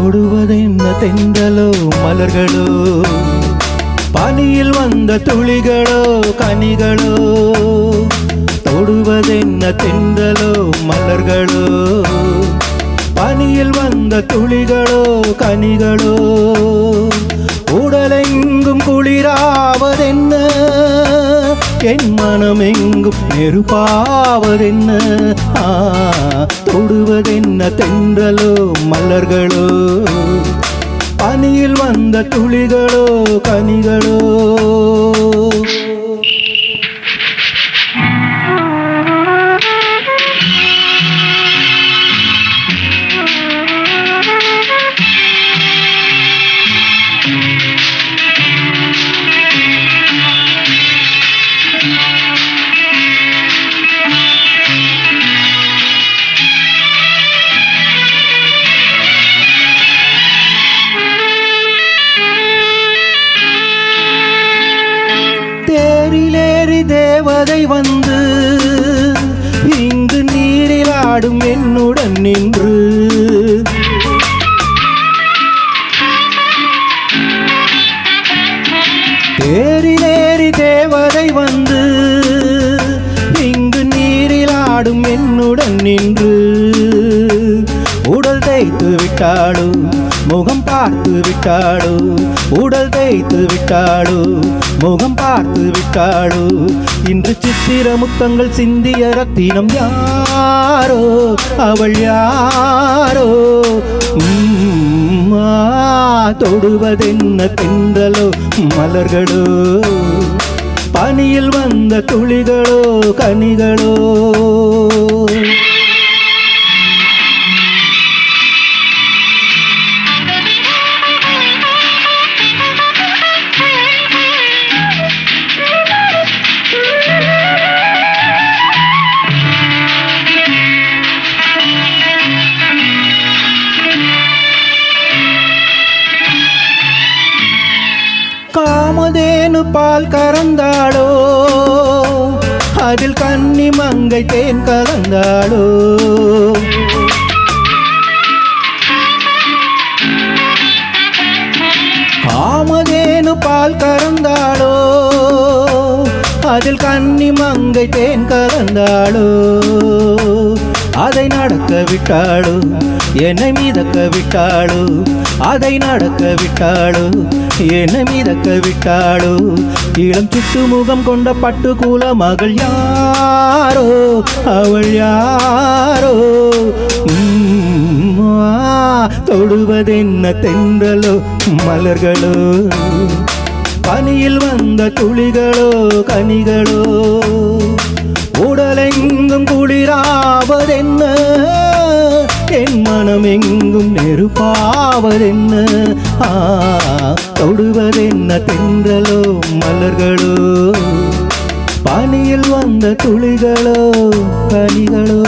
தொடுவதென்ன தென்றலோ மலர்களோ, பனியில் வந்த துளிகளோ கனிகளோ. தொடுவதென்ன தென்றலோ மலர்களோ, பனியில் வந்த துளிகளோ கனிகளோ. உடலெங்கும் குளிராவதென்ன, என் மனமெங்கும் நெருப்பாவதென்ன. தொடுவதென்ன தென்றலோ மலர்களோ, பனியில் வந்த துளிகளோ கனிகளோ. தேரிலேறி தேவதை வந்து இங்கு நீரில் ஆடும் என்னுடன் நின்று. தேரிலேறி தேவதை வந்து இங்கு நீரில் ஆடும் என்னுடன் நின்று. உடல் தேய்த்து விட்டாளோ, முகம் பார்த்து விட்டாளோ. உடல் தேய்த்து விட்டாளோ, முகம் பார்த்து விட்டாளோ. இன்று சித்திர முத்தங்கள் சிந்திய ரத்தினம் யாரோ, அவள் யாரோ. தொடுவதென்ன தென்றலோ மலர்களோ, பனியில் வந்த துளிகளோ கனிகளோ. காமதேனு பால் கறந்தாளோ, அதில் கன்னி மங்கை தேன் கலந்தாளோ. காமதேனு பால் கறந்தாளோ, அதில் கன்னி மங்கை தேன் கலந்தாளோ. அதை நடக்க விட்டாளோ, என்னை மிதக்க விட்டாளோ. அதை நடக்க விட்டாளோ, என்னை மிதக்க விட்டாளோ. இளம் சுட்டு முகம் கொண்ட பட்டு கூல மகள் யாரோ, அவள் யாரோ. தொடுவதென்ன தென்றலோ மலர்களோ, பனியில் வந்த துளிகளோ கனிகளோ. உடலெங்கும் குளிராவதென்ன, என் மனமெங்கும் நெருப்பாவதென்ன. தொடுவதென்ன தென்றலோ மலர்களோ, பனியில் வந்த துளிகளோ கனிகளோ.